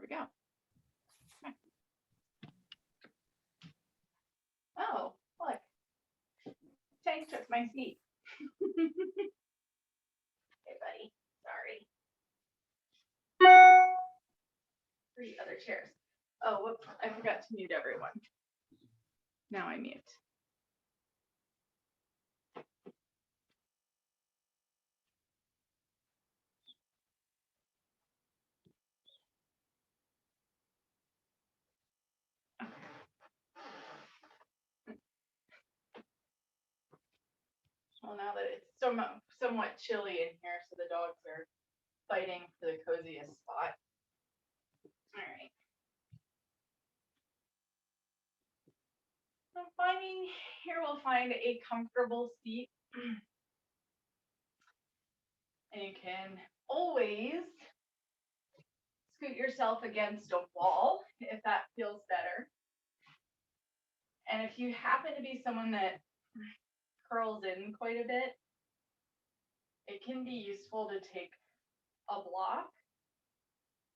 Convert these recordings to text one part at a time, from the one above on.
we go. Okay. Oh, look. Tank took my seat. Hey, buddy. Sorry. 3 other chairs. Oh, whoops. I forgot to mute everyone. Now I mute. Well, now that it's somewhat chilly in here, so the dogs are fighting for the coziest spot. All right. So here we'll find a comfortable seat. And you can always scoot yourself against a wall if that feels better. And if you happen to be someone that curls in quite a bit, it can be useful to take a block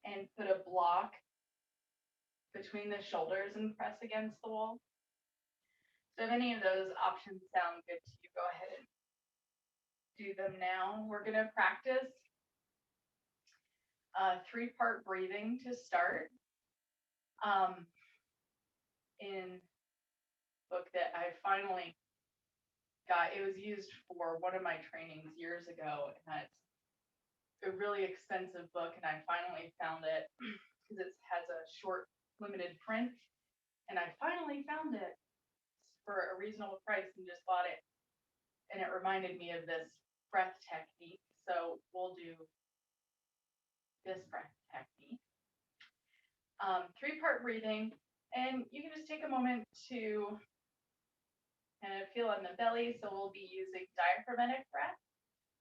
and put a block between the shoulders and press against the wall. So if any of those options sound good to you, go ahead and do them now. We're going to practice 3-part breathing to start. In book that I finally got, it was used for one of my trainings years ago, and it's a really expensive book, and I finally found it because it has a short limited print, and I finally found it for a reasonable price and just bought it, and it reminded me of this breath technique. So we'll do this breath technique. 3-part breathing, and you can just take a moment to kind of feel in the belly. So we'll be using diaphragmatic breath,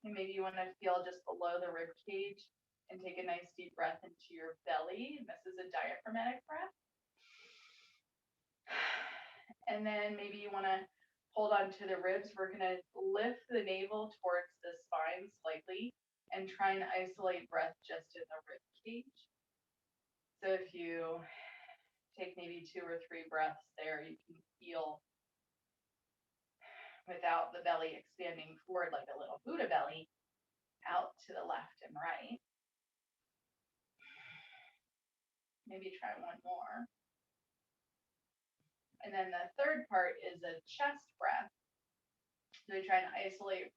and maybe you want to feel just below the rib cage and take a nice deep breath into your belly. And this is a diaphragmatic breath. And then maybe you want to hold on to the ribs. We're going to lift the navel towards the spine slightly and try and isolate breath just in the rib cage. So if you take maybe 2 or 3 breaths there, you can feel without the belly expanding forward like a little Buddha belly out to the left and right. Maybe try one more. And then the 3rd part is a chest breath. So we try and isolate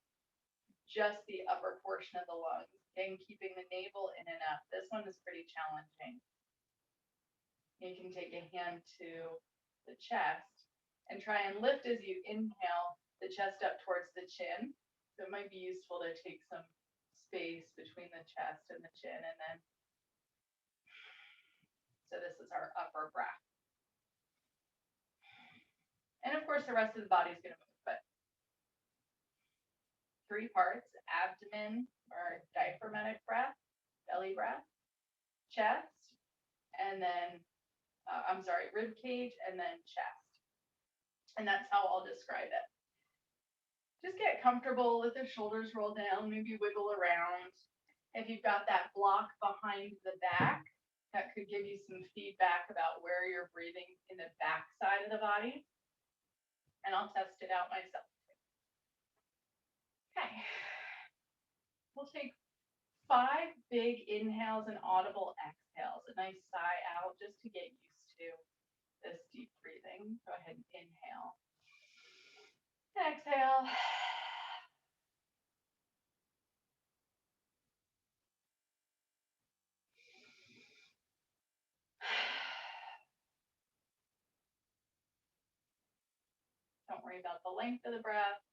just the upper portion of the lungs and keeping the navel in and up. This one is pretty challenging. You can take a hand to the chest and try and lift as you inhale the chest up towards the chin. So it might be useful to take some space between the chest and the chin, and then, so this is our upper breath. And of course the rest of the body is going to move, but 3 parts: abdomen or diaphragmatic breath, belly breath, chest, and then, rib cage, and then chest. And that's how I'll describe it. Just get comfortable, let the shoulders roll down, maybe wiggle around. If you've got that block behind the back, that could give you some feedback about where you're breathing in the back side of the body. And I'll test it out myself. Okay. We'll take 5 big inhales and audible exhales, a nice sigh out just to get used to this deep breathing. Go ahead and inhale. Exhale. Don't worry about the length of the breath.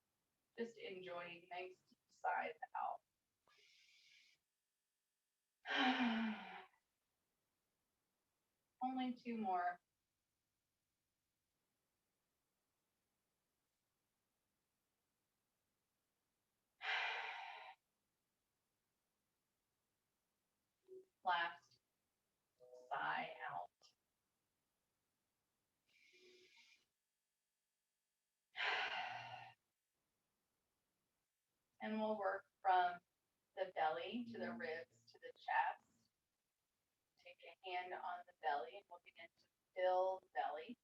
Just enjoying nice deep sighs out. Only 2 more. Last sigh out. And we'll work from the belly to the ribs to the chest. Take a hand on looking into filled belly.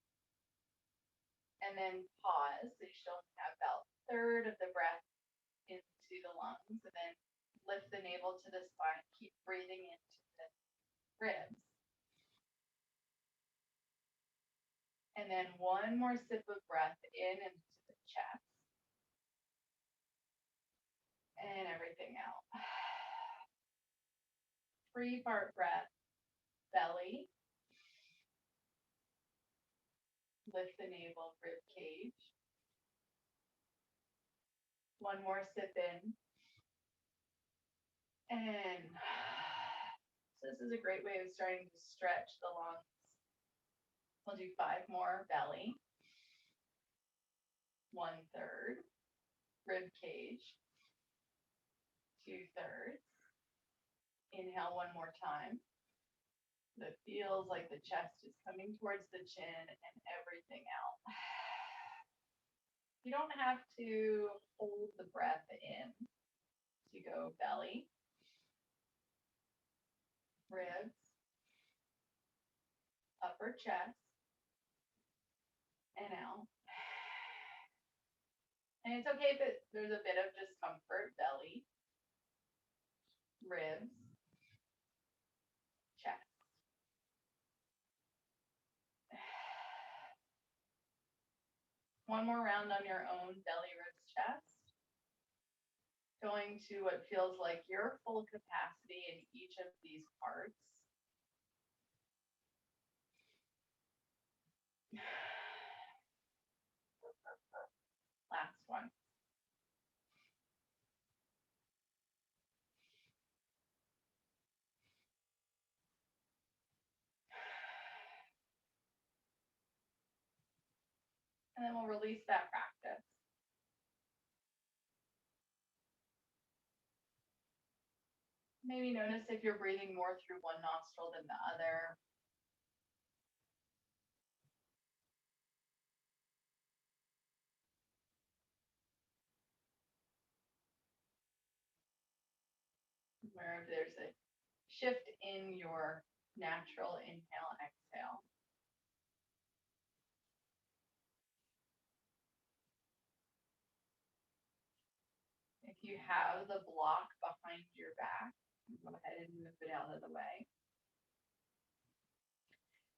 And then pause. So you should only have about a third of the breath into the lungs. And then lift the navel to the spine. Keep breathing into the ribs. And then one more sip of breath in into the chest. And everything out. 3-part breath. Belly. Lift the navel, rib cage. One more sip in. And so this is a great way of starting to stretch the lungs. We'll do 5 more. Belly. 1/3. Rib cage. 2/3. Inhale one more time. It feels like the chest is coming towards the chin and everything out. You don't have to hold the breath in. So you go belly, ribs, upper chest, and out. And it's okay if there's a bit of discomfort. Belly, ribs, chest. One more round on your own. Belly, ribs, chest. Going to what feels like your full capacity in each of these parts. Last one. And then we'll release that practice. Maybe notice if you're breathing more through one nostril than the other. Where there's a shift in your natural inhale and exhale. If you have the block behind your back, go ahead and move it out of the way.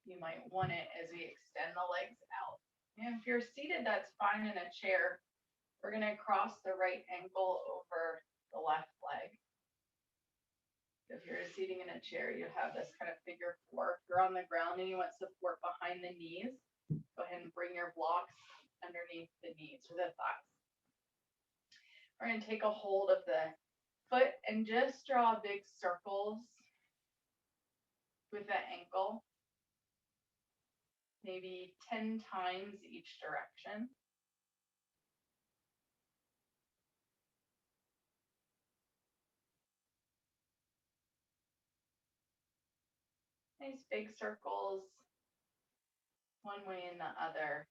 You might want it as we extend the legs out. And if you're seated, that's fine in a chair. We're going to cross the right ankle over the left leg. If you're sitting in a chair, you have this kind of figure 4. If you're on the ground and you want support behind the knees, go ahead and bring your blocks underneath the knees or the thighs. We're going to take a hold of the foot and just draw big circles with the ankle, maybe 10 times each direction. Nice big circles, one way and the other.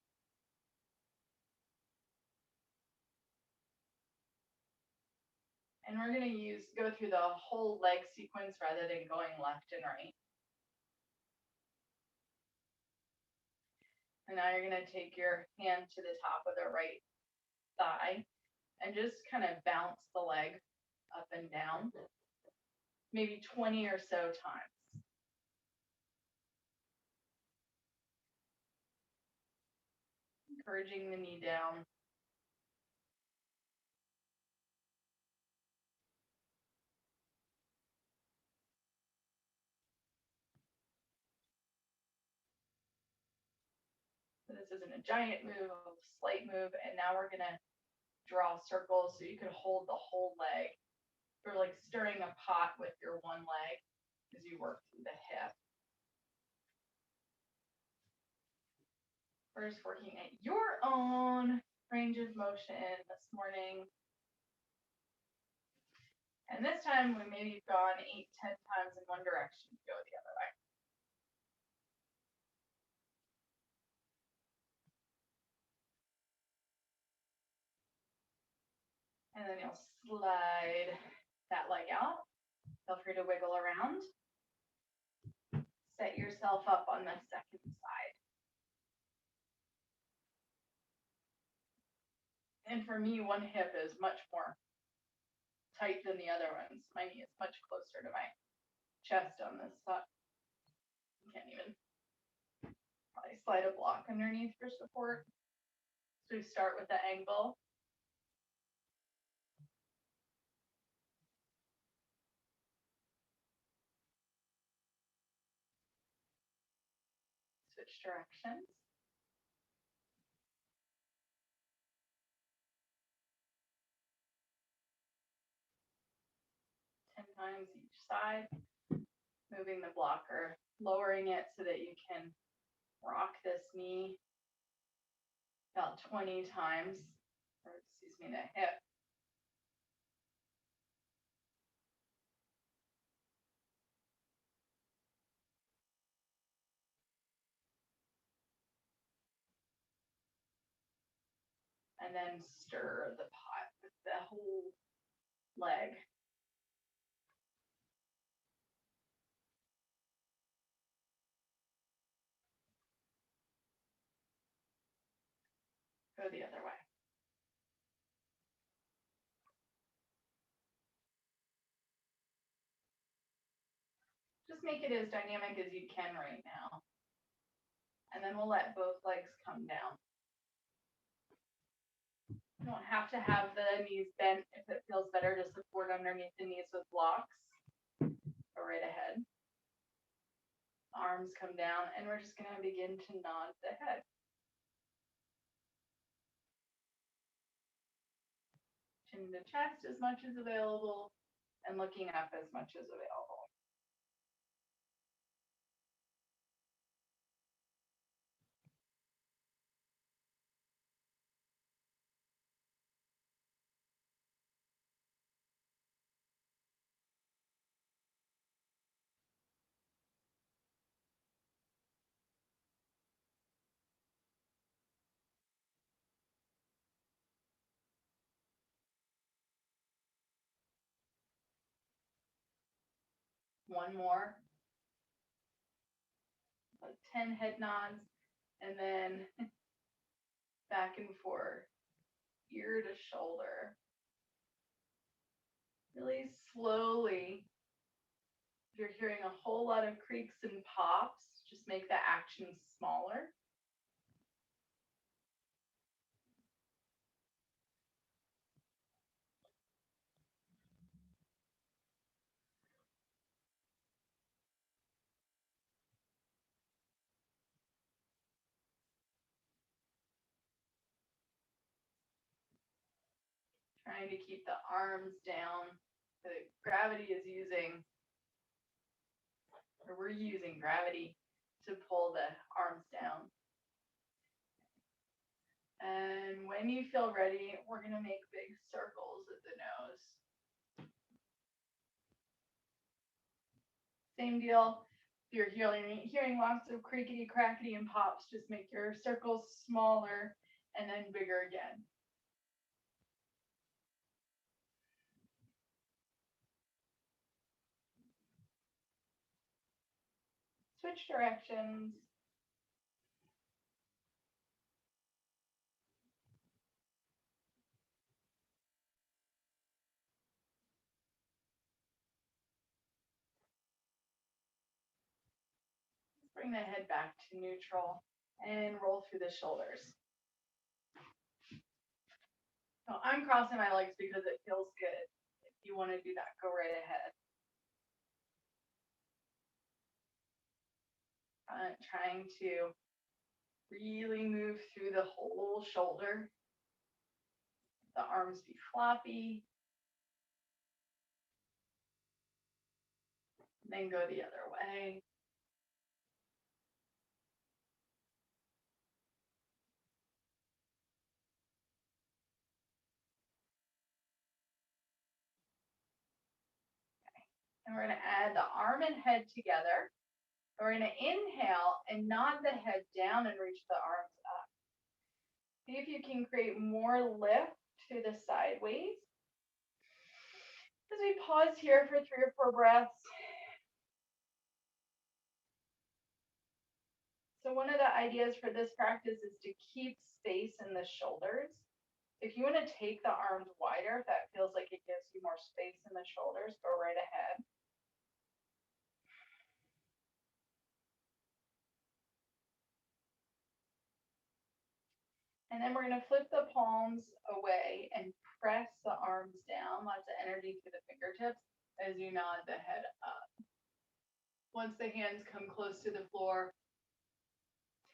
And we're going to go through the whole leg sequence rather than going left and right. And now you're going to take your hand to the top of the right thigh and just kind of bounce the leg up and down, maybe 20 or so times. Encouraging the knee down. So this isn't a giant move, a slight move, and now we're going to draw circles so you can hold the whole leg. You're like stirring a pot with your one leg as you work through the hip. First, working at your own range of motion this morning. And this time we maybe have gone 8-10 times in one direction to go the other way. And then you'll slide that leg out. Feel free to wiggle around. Set yourself up on the And for me, one hip is much more tight than the other ones. My knee is much closer to my chest on this side. Can't even probably slide a block underneath for support. So we start with the angle. Switch directions. Times each side, moving the blocker, lowering it so that you can rock this knee about 20 times, or excuse me, the hip. And then stir the pot with the whole leg. Go the other way. Just make it as dynamic as you can right now. And then we'll let both legs come down. You don't have to have the knees bent if it feels better to support underneath the knees with blocks. Go right ahead. Arms come down, and we're just going to begin to nod the head. Chin to chest as much as available, and looking up as much as available. One more. Like 10 head nods, and then back and forth, ear to shoulder. Really slowly. If you're hearing a whole lot of creaks and pops, just make the action smaller. Trying to keep the arms down. The gravity is using, or we're using gravity to pull the arms down. And when you feel ready, we're going to make big circles at the nose. Same deal. If you're hearing lots of creakety, crackety, and pops, just make your circles smaller and then bigger again. Switch directions. Bring the head back to neutral and roll through the shoulders. So I'm crossing my legs because it feels good. If you want to do that, go right ahead. Trying to really move through the whole shoulder. The arms be floppy. Then go the other way. And we're going to add the arm and head together. We're going to inhale and nod the head down and reach the arms up. See if you can create more lift to the sideways. As we pause here for 3 or 4 breaths. So one of the ideas for this practice is to keep space in the shoulders. If you want to take the arms wider, if that feels like it gives you more space in the shoulders, go right ahead. And then we're going to flip the palms away and press the arms down, lots of energy through the fingertips as you nod the head up. Once the hands come close to the floor,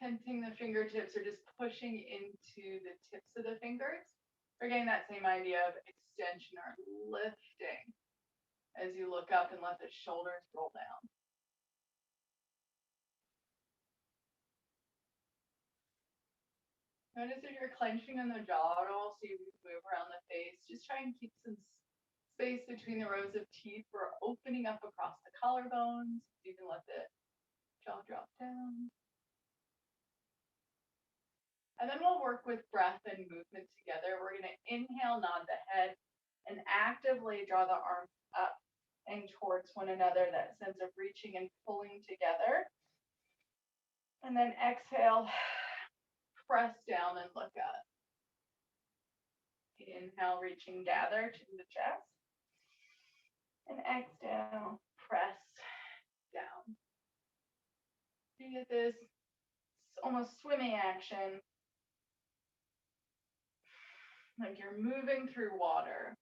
tenting the fingertips or just pushing into the tips of the fingers. We're getting that same idea of extension or lifting as you look up and let the shoulders roll down. Notice if you're clenching in the jaw at all, so you move around the face. Just try and keep some space between the rows of teeth. We're opening up across the collarbones. You can let the jaw drop down. And then we'll work with breath and movement together. We're going to inhale, nod the head, and actively draw the arms up and towards one another, that sense of reaching and pulling together. And then exhale, press down and look up. Inhale, reaching, gather to the chest. And exhale, press down. You get this almost swimming action, like you're moving through water.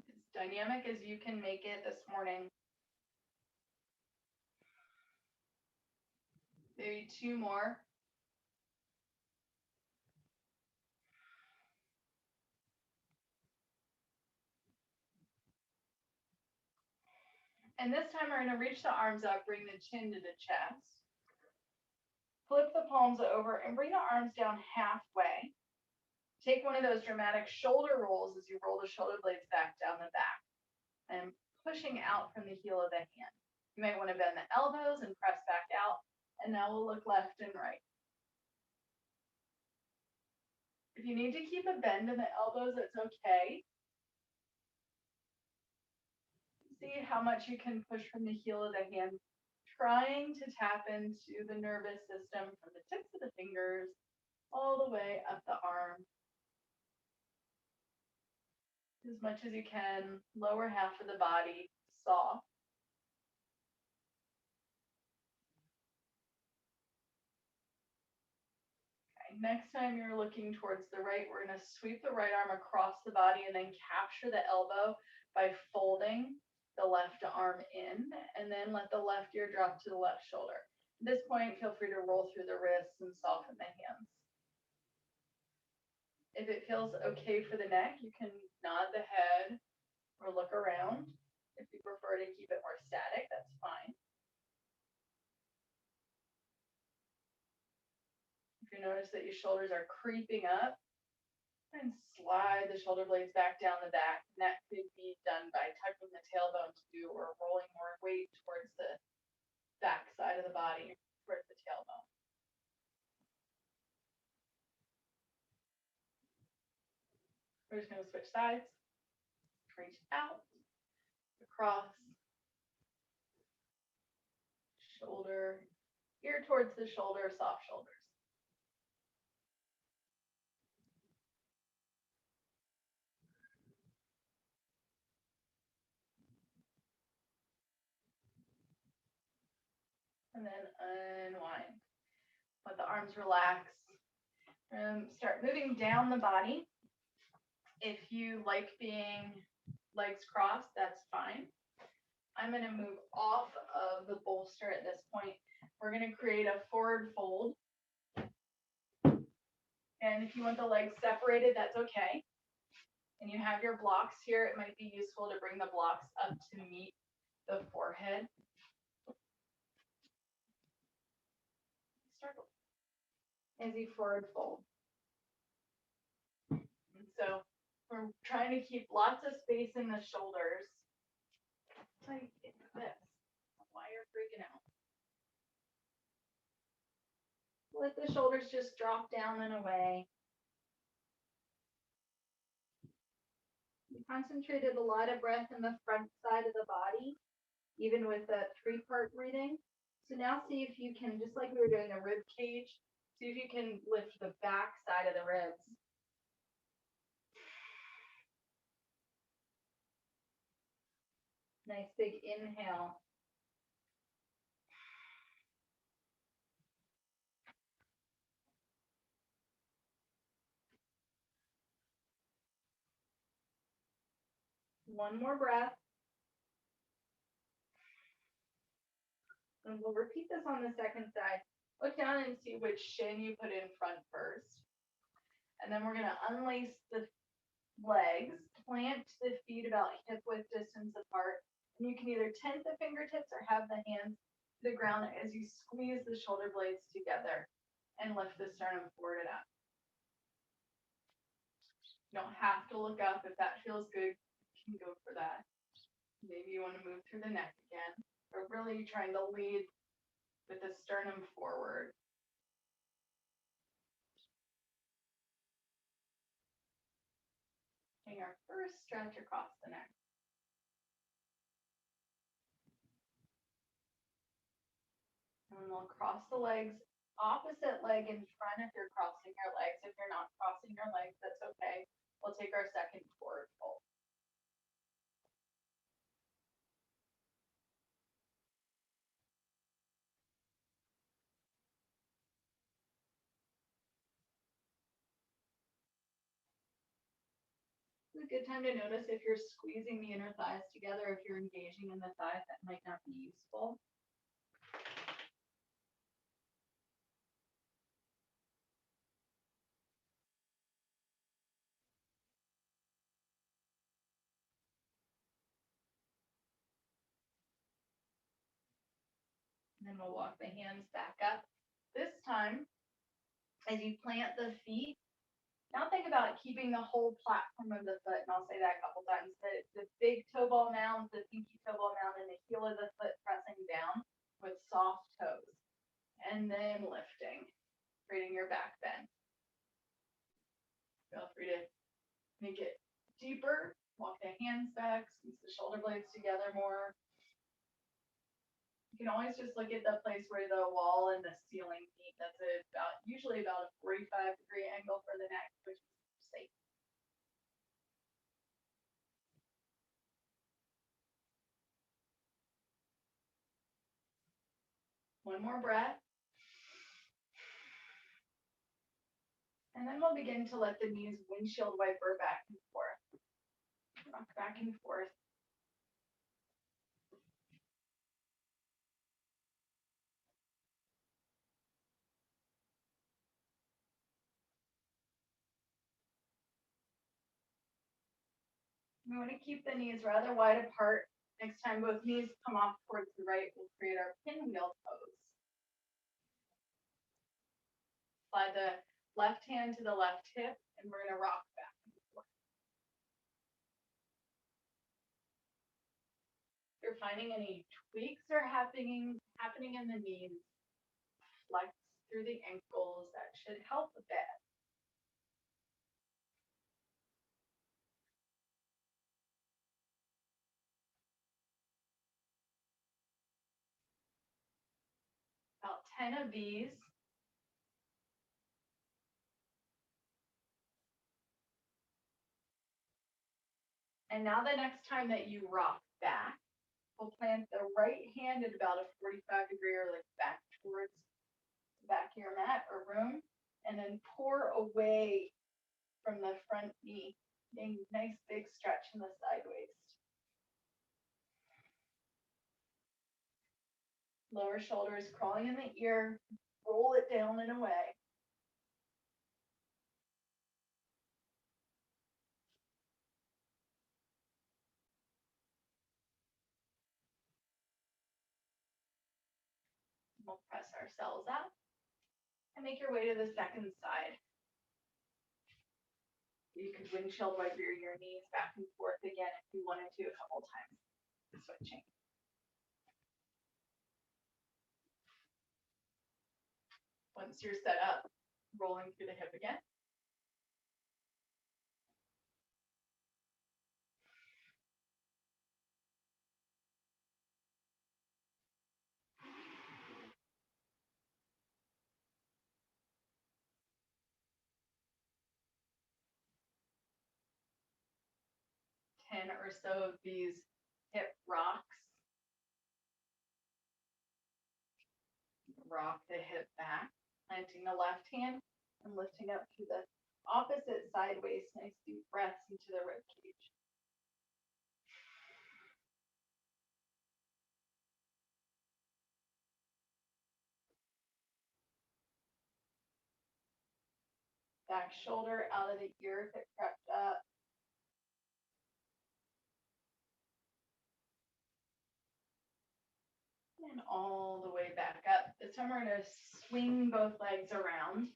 As dynamic as you can make it this morning. Maybe two more. And this time we're going to reach the arms up, bring the chin to the chest. Flip the palms over and bring the arms down halfway. Take one of those dramatic shoulder rolls as you roll the shoulder blades back down the back and pushing out from the heel of the hand. You might want to bend the elbows and press back out. And now we'll look left and right. If you need to keep a bend in the elbows, that's okay. See how much you can push from the heel of the hand, trying to tap into the nervous system from the tips of the fingers all the way up the arm. As much as you can, lower half of the body soft. Okay, next time you're looking towards the right, we're going to sweep the right arm across the body and then capture the elbow by folding the left arm in, and then let the left ear drop to the left shoulder. At this point, feel free to roll through the wrists and soften the hands. If it feels okay for the neck, you can nod the head or look around. If you prefer to keep it more static, that's fine. If you notice that your shoulders are creeping up, and slide the shoulder blades back down the back. And that could be done by tucking the tailbone too, or rolling more weight towards the back side of the body, towards the tailbone. We're just going to switch sides. Reach out, across, shoulder, ear towards the shoulder, soft shoulders. And then unwind. Let the arms relax. Start moving down the body. If you like being legs crossed, that's fine. I'm going to move off of the bolster at this point. We're going to create a forward fold. And if you want the legs separated, that's okay. And you have your blocks here. It might be useful to bring the blocks up to meet the forehead. Start as you forward fold. And so we're trying to keep lots of space in the shoulders. Like this. Why you're freaking out. Let the shoulders just drop down and away. We concentrated a lot of breath in the front side of the body, even with that 3-part breathing. So now see if you can, just like we were doing the rib cage, see if you can lift the back side of the ribs. Nice big inhale. One more breath. And we'll repeat this on the second side. Look down and see which shin you put in front first. And then we're going to unlace the legs, plant the feet about hip width distance apart. And you can either tent the fingertips or have the hands to the ground as you squeeze the shoulder blades together and lift the sternum forward and up. You don't have to look up. If that feels good, you can go for that. Maybe you want to move through the neck again, but really trying to lead with the sternum forward. Taking our first stretch across the neck. And we'll cross the legs, opposite leg in front if you're crossing your legs. If you're not crossing your legs, that's okay. We'll take our second forward fold. It's a good time to notice if you're squeezing the inner thighs together, if you're engaging in the thighs, that might not be useful. And then we'll walk the hands back up. This time, as you plant the feet, now think about keeping the whole platform of the foot, and I'll say that a couple times, the big toe ball mound, the pinky toe ball mound, and the heel of the foot pressing down with soft toes. And then lifting, creating your back bend. Feel free to make it deeper, walk the hands back, squeeze the shoulder blades together more. You can always just look at the place where the wall and the ceiling meet. That's usually about a 45-degree angle for the neck, which is safe. One more breath. And then we'll begin to let the knees windshield wiper back and forth. Rock back and forth. We want to keep the knees rather wide apart. Next time both knees come off towards the right, we'll create our pinwheel pose. Slide the left hand to the left hip, and we're going to rock back and forth. If you're finding any tweaks are happening in the knees, flex through the ankles. That should help a bit. About 10 of these. And now the next time that you rock back, we'll plant the right hand at about a 45-degree or like back towards the back of your mat or room, and then pour away from the front knee, getting a nice big stretch in the side waist. Lower shoulders crawling in the ear, roll it down and away. We'll press ourselves up and make your way to the second side. You could windshield wiper your knees back and forth again if you wanted to a couple times. Switching. Once you're set up, rolling through the hip again. 10 or so of these hip rocks. Rock the hip back, planting the left hand and lifting up to the opposite sideways. Nice deep breaths into the rib cage. Back shoulder out of the ear if it crept up. And all the way back up. This time we're going to swing both legs around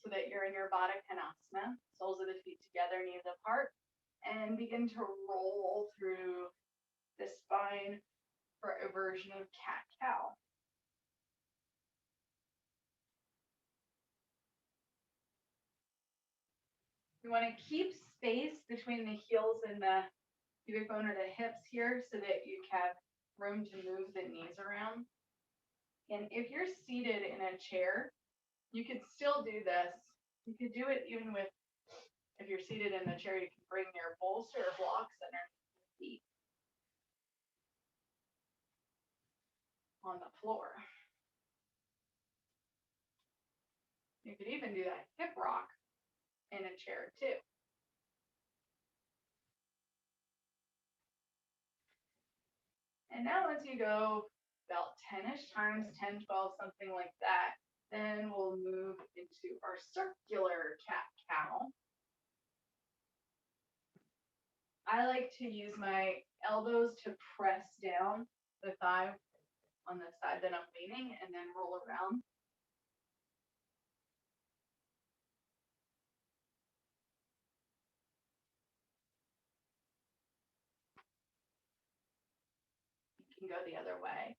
so that you're in your Baddha Konasana, soles of the feet together, knees apart, and begin to roll through the spine for a version of cat-cow. You want to keep space between the heels and the pubic bone or the hips here so that you have room to move the knees around. And if you're seated in a chair, you could still do this. You could do it even with, if you're seated in the chair, you can bring your bolster or blocks underneath your feet on the floor. You could even do that hip rock in a chair too. And now once you go about 10-ish times, 10, 12, something like that, then we'll move into our circular cat-cow. I like to use my elbows to press down the thigh on the side that I'm leaning and then roll around. You can go the other way.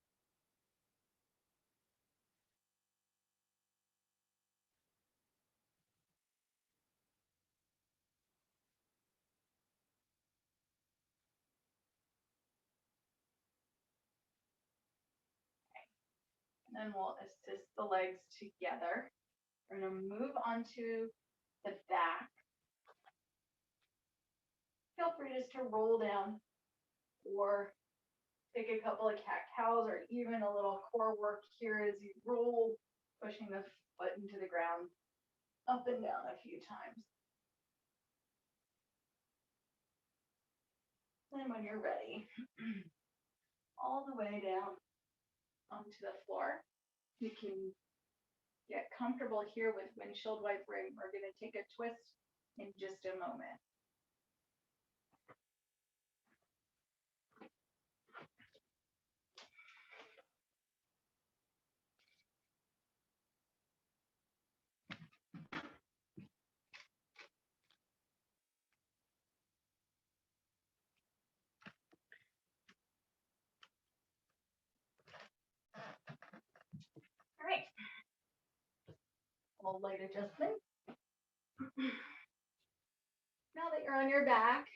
And then we'll assist the legs together. We're going to move onto the back. Feel free just to roll down or take a couple of cat-cows or even a little core work here as you roll, pushing the foot into the ground up and down a few times. And when you're ready, all the way down onto the floor. You can get comfortable here with windshield wipering. We're going to take a twist in just a moment. All right. A little light adjustment. Now that you're on your back,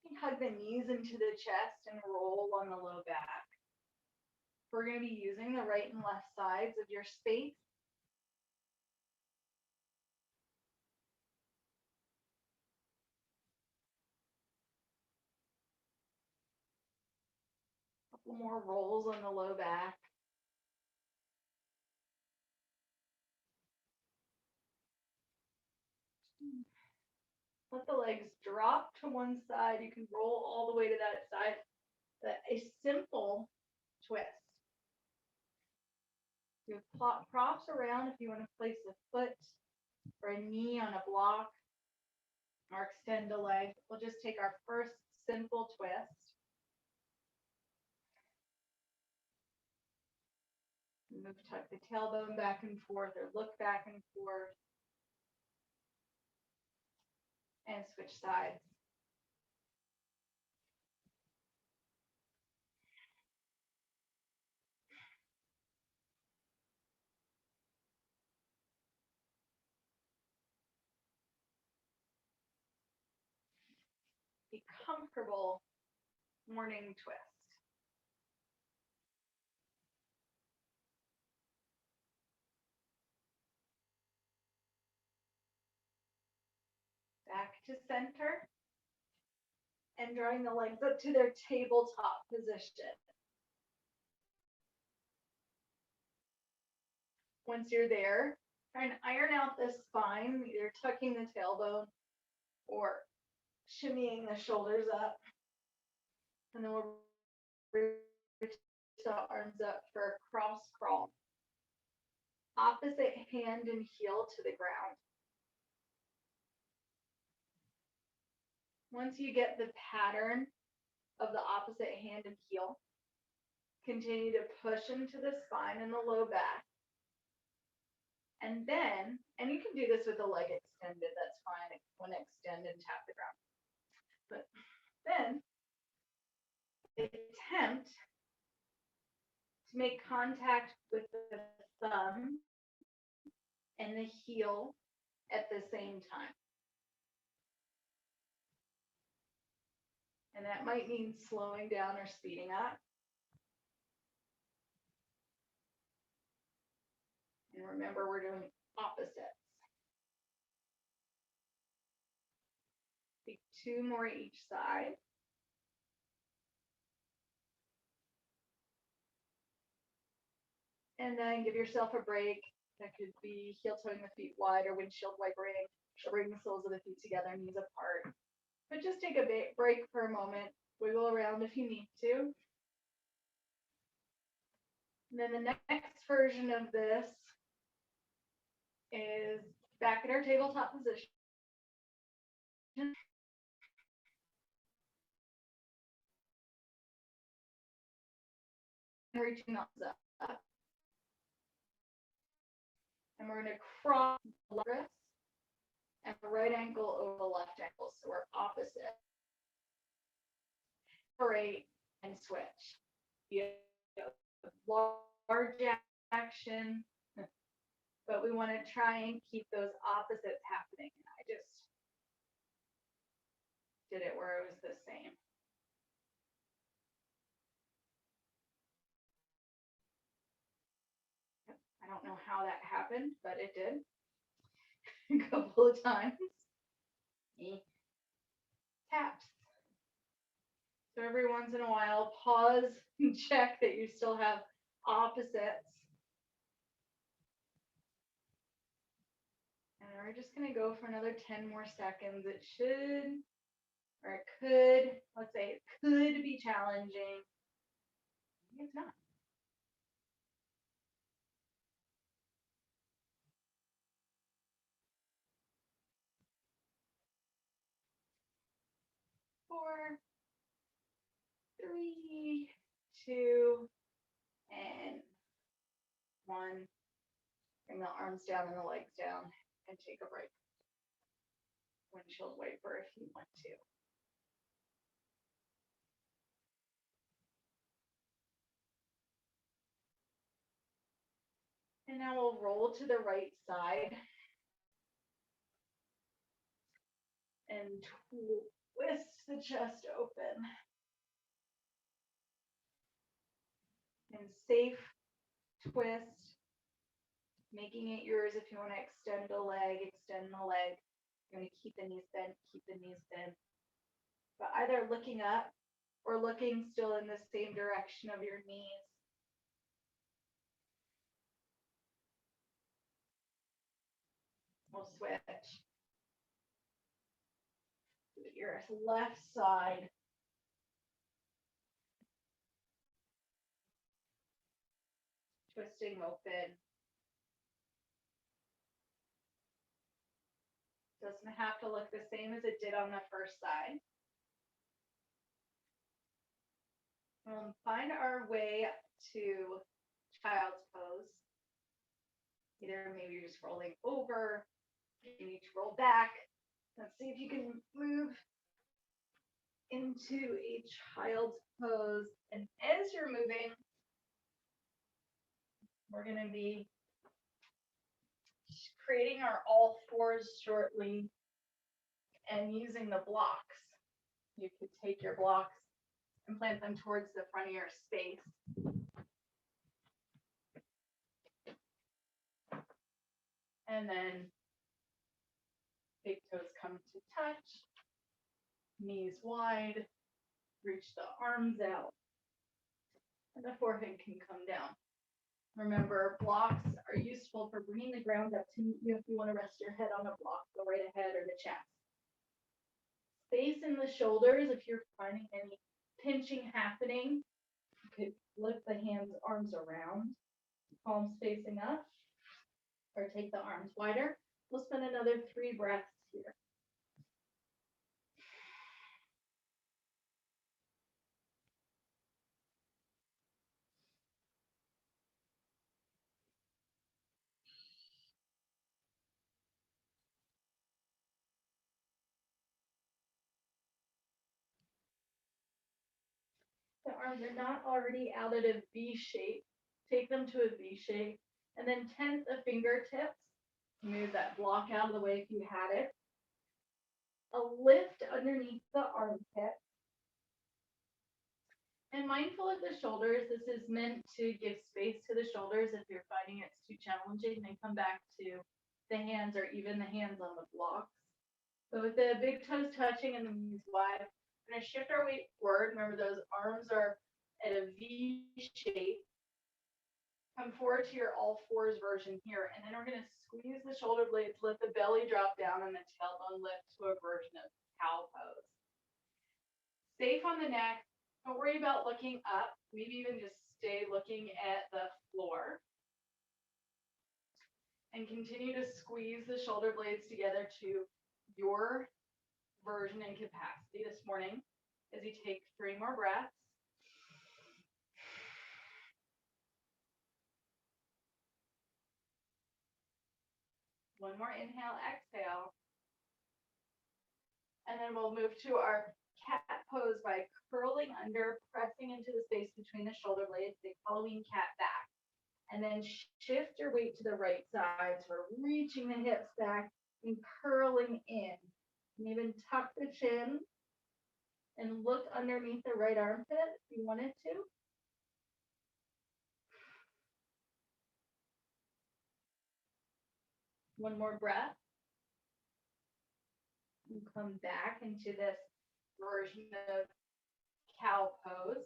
you can hug the knees into the chest and roll on the low back. We're going to be using the right and left sides of your space. A couple more rolls on the low back. Let the legs drop to one side. You can roll all the way to that side. A simple twist. You plop props around if you want to place a foot or a knee on a block or extend a leg. We'll just take our first simple twist. Move, tuck the tailbone back and forth or look back and forth. And switch sides. A comfortable morning twist. Back to center. and drawing the legs up to their tabletop position. Once you're there, try and iron out the spine, either tucking the tailbone or shimmying the shoulders up. And then we'll reach the arms up for a cross crawl. Opposite hand and heel to the ground. Once you get the pattern of the opposite hand and heel, continue to push into the spine and the low back. And then, and you can do this with the leg extended, that's fine. Want to extend and tap the ground. But then, attempt to make contact with the thumb and the heel at the same time. And that might mean slowing down or speeding up. And remember, we're doing opposites. Take 2 more each side. And then give yourself a break. That could be heel toeing the feet wide or windshield wipering. Bring the soles of the feet together, knees apart. But just take a break for a moment. Wiggle around if you need to. And then the next version of this is back at our tabletop position. Reaching up. And we're going to cross the wrist and the right ankle over the left ankle. So we're opposite. Separate and switch. Large action, but we want to try and keep those opposites happening. I just did it where it was the same. I don't know how that happened, but it did a couple of times. Taps. So every once in a while, pause and check that you still have opposites. And we're just going to go for another 10 more seconds. It should, or it could, let's say it could be challenging. Maybe it's not. Four, 3, 2, and 1. Bring the arms down and the legs down and take a break. Windshield wiper if you want to. And now we'll roll to the right side and twist the chest open. And safe twist, making it yours. If you want to extend the leg, extend the leg. You're going to keep the knees bent, keep the knees bent. But either looking up or looking still in the same direction of your knees. We'll switch. Your left side. Twisting open. Doesn't have to look the same as it did on the first side. Find our way to child's pose. Either maybe you're just rolling over, you need to roll back. Let's see if you can move into a child's pose. And as you're moving, we're going to be creating our all fours shortly and using the blocks. You could take your blocks and plant them towards the front of your space. And then big toes come to touch, knees wide, Reach the arms out. And the forehead can come down. Remember, blocks are useful for bringing the ground up to meet you if you want to rest your head on a block, the right ahead or the chest. Space in the shoulders, if you're finding any pinching happening, you could lift the hands, arms around, palms facing up, or take the arms wider. We'll spend another 3 breaths here. The arms are not already out at a V shape. Take them to a V shape. And then tent the fingertips. Move that block out of the way if you had it. A lift underneath the armpit. And mindful of the shoulders, this is meant to give space to the shoulders if you're finding it's too challenging. Then come back to the hands or even the hands on the blocks. So with the big toes touching and the knees wide, we're going to shift our weight forward. Remember, those arms are at a V shape. Come forward to your all fours version here. And then we're going to squeeze the shoulder blades, let the belly drop down and the tailbone lift to a version of cow pose. Safe on the neck. Don't worry about looking up. Maybe even just stay looking at the floor. And continue to squeeze the shoulder blades together to your version and capacity this morning as you take 3 more breaths. One more inhale, exhale. And then we'll move to our cat pose by curling under, pressing into the space between the shoulder blades, the Halloween cat back. And then shift your weight to the right side. So we're reaching the hips back and curling in. And even tuck the chin and look underneath the right armpit if you wanted to. One more breath. And come back into this version of cow pose.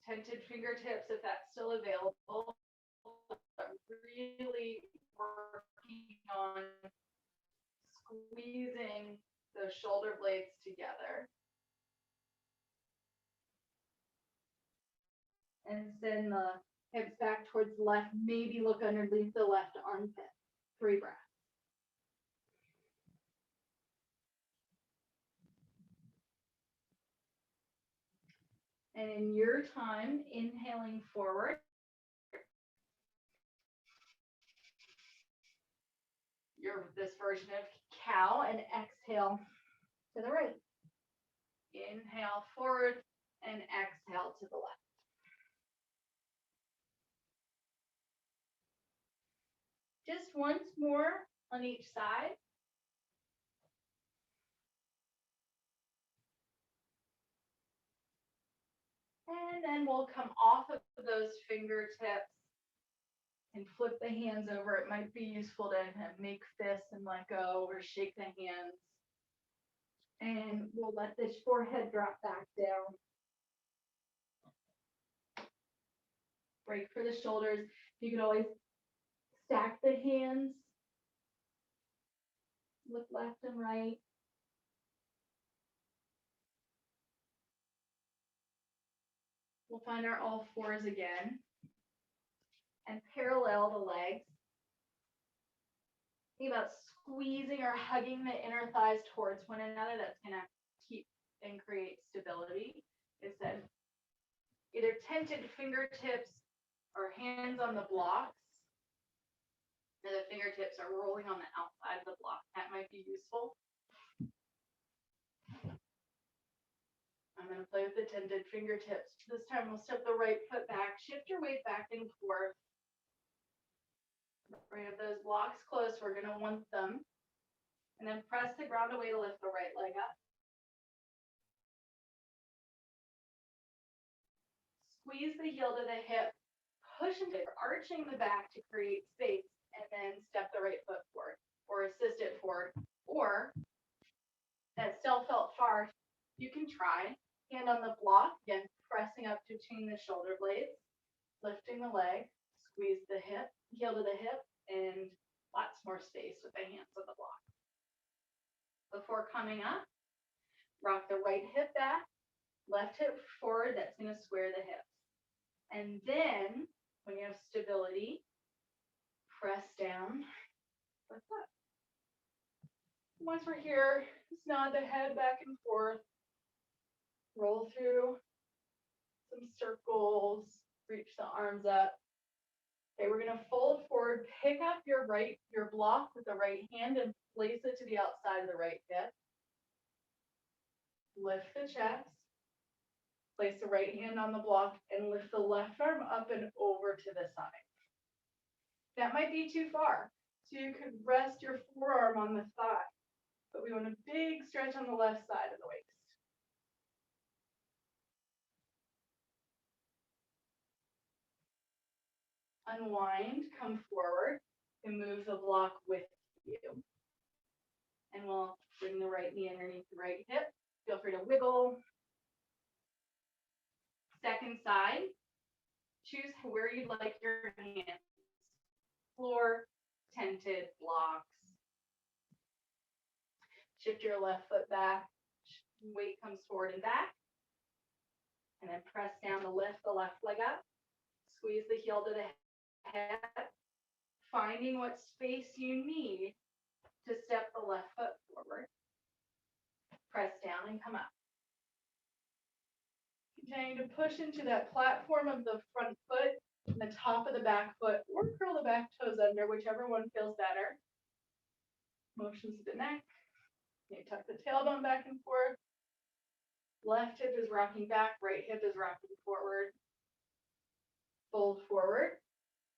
Tented fingertips if that's still available. Really working on squeezing those shoulder blades together. And send the hips back towards the left. Maybe look underneath the left armpit. 3 breaths. And in your time, inhaling forward. This version of cow, and exhale to the right. Inhale forward and exhale to the left. Just once more on each side. And then we'll come off of those fingertips and flip the hands over. It might be useful to make fists and let go or shake the hands. And we'll let this forehead drop back down. Break for the shoulders. You can always stack the hands. Look left and right. We'll find our all fours again. And parallel the legs. Think about squeezing or hugging the inner thighs towards one another. That's going to keep and create stability. It's then either tented fingertips or hands on the blocks. And the fingertips are rolling on the outside of the block. That might be useful. I'm going to play with the tented fingertips. This time we'll step the right foot back. Shift your weight back and forth. We have those blocks close. We're going to want them. And then press the ground away to lift the right leg up. Squeeze the heel to the hip. Push into it, arching the back to create space. And then step the right foot forward. Or assist it forward. Or that still felt far. You can try Hand on the block, again, pressing up between the shoulder blades, lifting the leg, squeeze the hip, heel to the hip, and lots more space with the hands on the block. Before coming up, rock the right hip back, left hip forward, that's going to square the hips. And then, when you have stability, press down, lift up. Once we're here, just nod the head back and forth, roll through some circles, reach the arms up. Okay, we're going to fold forward, pick up your block with the right hand and place it to the outside of the right hip. Lift the chest, place the right hand on the block, and lift the left arm up and over to the side. That might be too far, so you could rest your forearm on the thigh, but we want a big stretch on the left side of the waist. Unwind, come forward, and move the block with you. And we'll bring the right knee underneath the right hip. Feel free to wiggle. Second side, choose where you'd like your hands. Floor, tented blocks. Shift your left foot back. Weight comes forward and back. And then press down to lift the left leg up. Squeeze the heel to the head, finding what space you need to step the left foot forward. Press down and come up. Continue to push into that platform of the front foot, the top of the back foot, or curl the back toes under, whichever one feels better. Motions to the neck. You tuck the tailbone back and forth. Left hip is rocking back, right hip is rocking forward. Fold forward.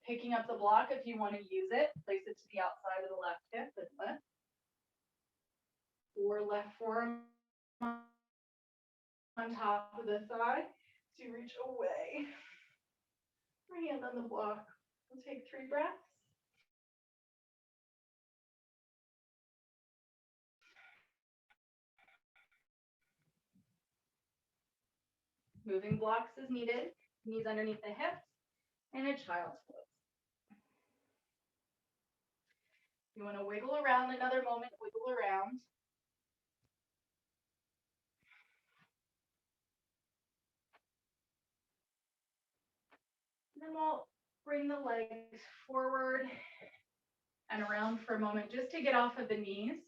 Picking up the block if you want to use it. Place it to the outside of the left hip and lift. Or left forearm on top of the thigh to reach away. Hand on the block. We'll take 3 breaths. Moving blocks as needed. Knees underneath the hips and a child's pose. You want to wiggle around another moment, wiggle around. And then we'll bring the legs forward and around for a moment just to get off of the knees.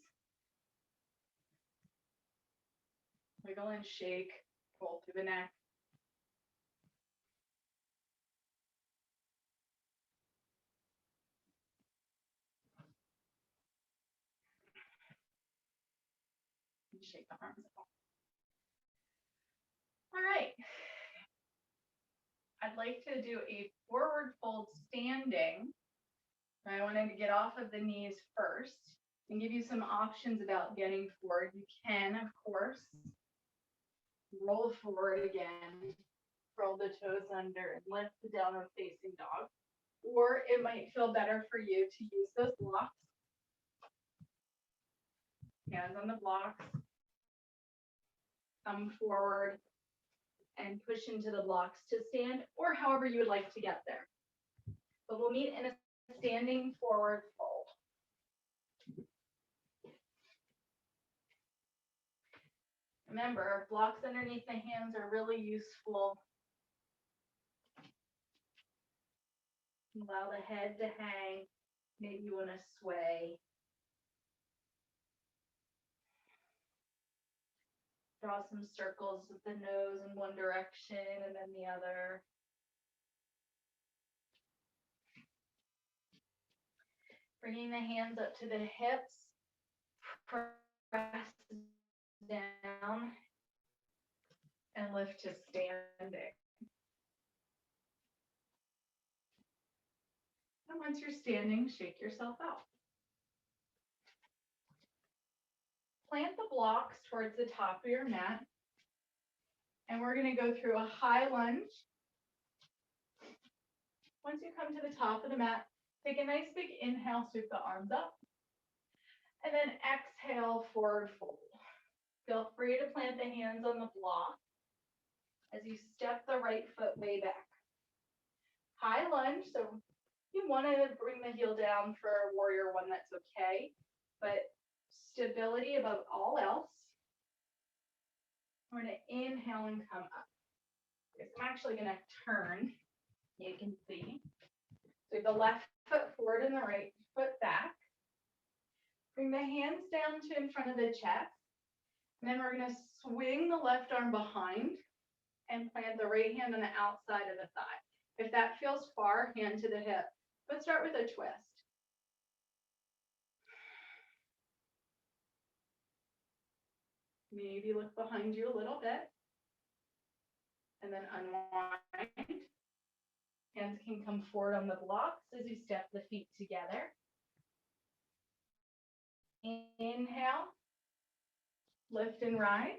Wiggle and shake, roll through the neck. And shake the arms out. All right. I'd like to do a forward fold standing. I wanted to get off of the knees first and give you some options about getting forward. You can, of course, roll forward again, curl the toes under, and lift the downward facing dog. Or it might feel better for you to use those blocks. Hands on the blocks. Come forward and push into the blocks to stand, or however you would like to get there. But we'll meet in a standing forward fold. Remember, blocks underneath the hands are really useful. Allow the head to hang. Maybe you want to sway. Draw some circles with the nose in one direction and then the other. Bringing the hands up to the hips. Press down and lift to standing. And once you're standing, shake yourself out. Plant the blocks towards the top of your mat. And we're going to go through a high lunge. Once you come to the top of the mat, take a nice big inhale, sweep the arms up. And then exhale, forward fold. Feel free to plant the hands on the block as you step the right foot way back. High lunge, so if you want to bring the heel down for a warrior one, that's okay, but stability above all else. We're going to inhale and come up. Okay, so I'm actually going to turn, you can see. So the left foot forward and the right foot back. Bring the hands down to in front of the chest. And then we're going to swing the left arm behind and plant the right hand on the outside of the thigh. If that feels far, hand to the hip. Let's start with a twist. Maybe look behind you a little bit. And then unwind. Hands can come forward on the blocks as you step the feet together. Inhale. Lift and rise.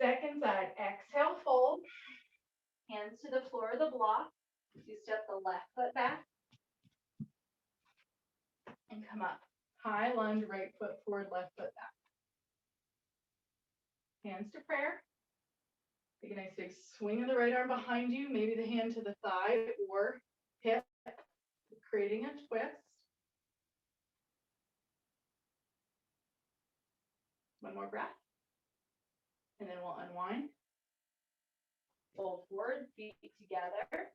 Second side, exhale, fold. Hands to the floor of the block. You step the left foot back. And come up. High lunge, right foot forward, left foot back. Hands to prayer. Take a nice big swing of the right arm behind you, maybe the hand to the thigh or hip, creating a twist. One more breath. And then we'll unwind. Fold forward, feet together.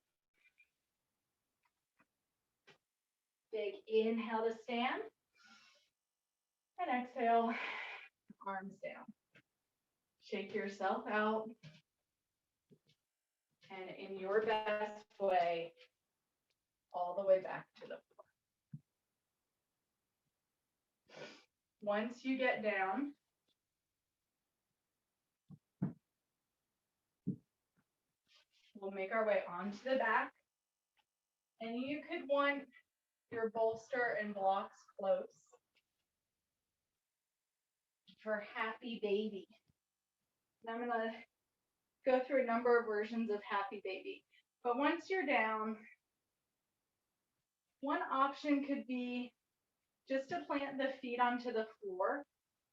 Big inhale to stand. And exhale, arms down. Shake yourself out. And in your best way, all the way back to the floor. Once you get down, we'll make our way onto the back. And you could want your bolster and blocks close for happy baby. And I'm going to go through a number of versions of happy baby. But once you're down, one option could be just to plant the feet onto the floor,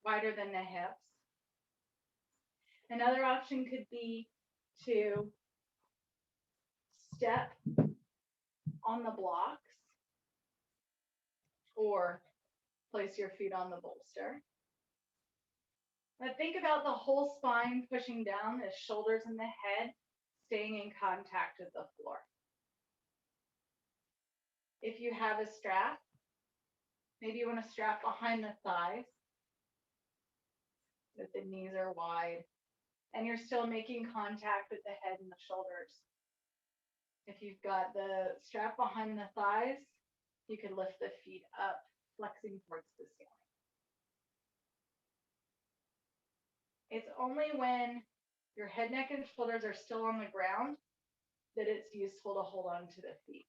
wider than the hips. Another option could be to step on the blocks or place your feet on the bolster. But think about the whole spine pushing down, the shoulders and the head staying in contact with the floor. If you have a strap, maybe you want to strap behind the thighs, that the knees are wide, and you're still making contact with the head and the shoulders. If you've got the strap behind the thighs, you can lift the feet up, flexing towards the ceiling. It's only when your head, neck, and shoulders are still on the ground that it's useful to hold on to the feet.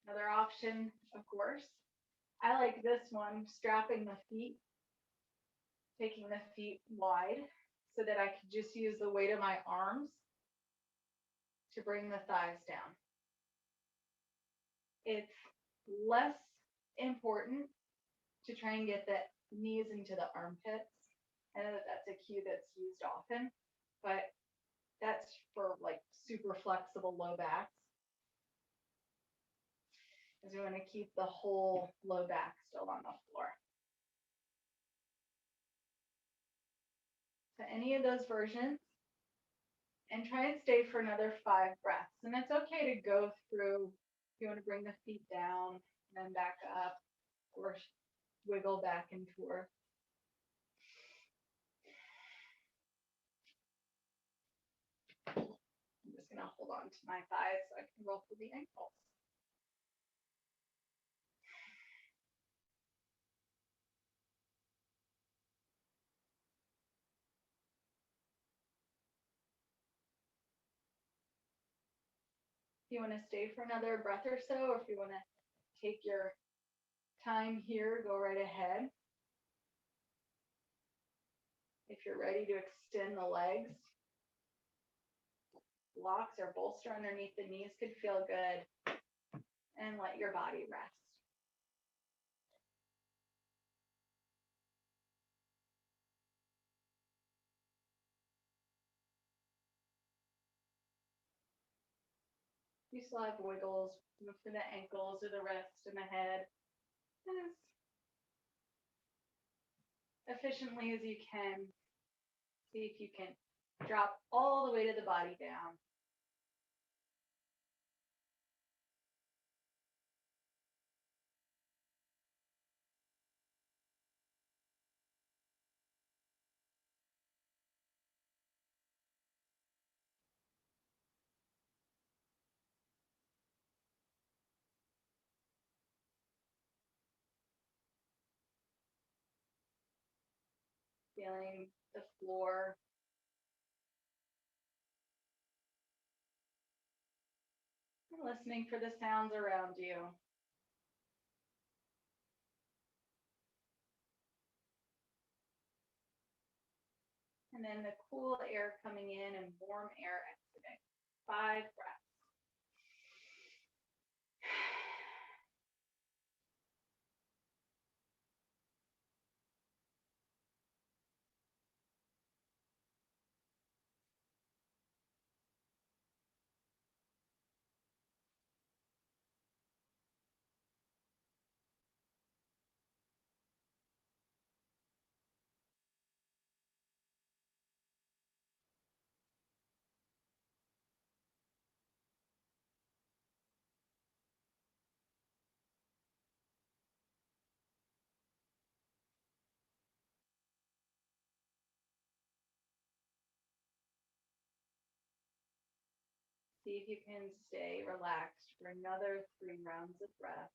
Another option, of course, I like this one, strapping the feet, taking the feet wide so that I could just use the weight of my arms to bring the thighs down. It's less important to try and get the knees into the armpits. I know that that's a cue that's used often, but that's for like super flexible low backs. Because we want to keep the whole low back still on the floor. So any of those versions, and try and stay for another 5 breaths. And it's okay to go through, if you want to bring the feet down and then back up, or wiggle back and forth. I'm just going to hold on to my thighs so I can roll through the ankles. If you want to stay for another breath or so, or if you want to take your time here, go right ahead. If you're ready to extend the legs, blocks or bolster underneath the knees could feel good, and let your body rest. You still have wiggles for the ankles or the wrist and the head. As efficiently as you can. See if you can drop all the weight of the body down. Feeling the floor. And listening for the sounds around you. And then the cool air coming in and warm air exiting. 5 breaths. See if you can stay relaxed for another 3 rounds of breath.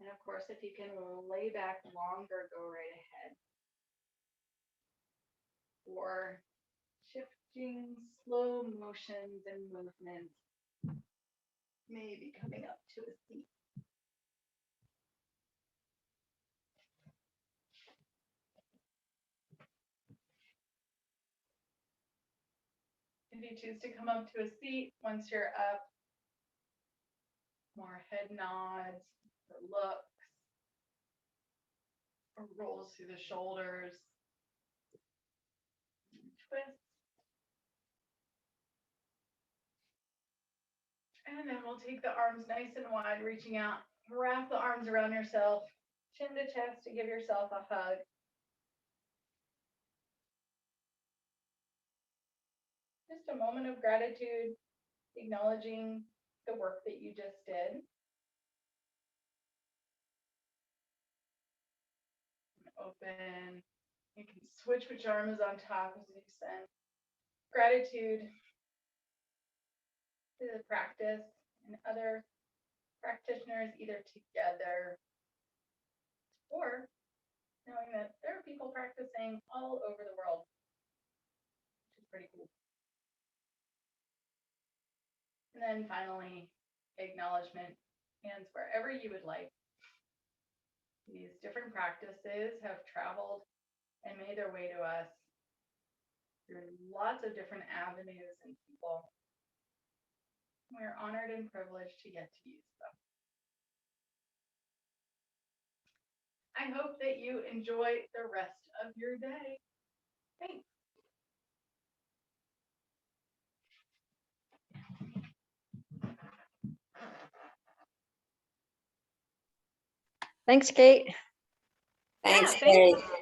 And of course, if you can lay back longer, go right ahead. Or shifting slow motions and movements, maybe coming up to a seat. If you choose to come up to a seat, once you're up, more head nods, or looks, or rolls through the shoulders, twist. And then we'll take the arms nice and wide, reaching out, wrap the arms around yourself, chin to chest to give yourself a hug. Just a moment of gratitude, acknowledging the work that you just did. Open. You can switch which arm is on top as you send gratitude to the practice and other practitioners either together or knowing that there are people practicing all over the world, which is pretty cool. And then finally, acknowledgement, hands wherever you would like. These different practices have traveled and made their way to us through lots of different avenues and people. We're honored and privileged to get to use them. I hope that you enjoy the rest of your day. Thanks. Thanks, Kate. Thanks, Yeah, thank Carrie. you.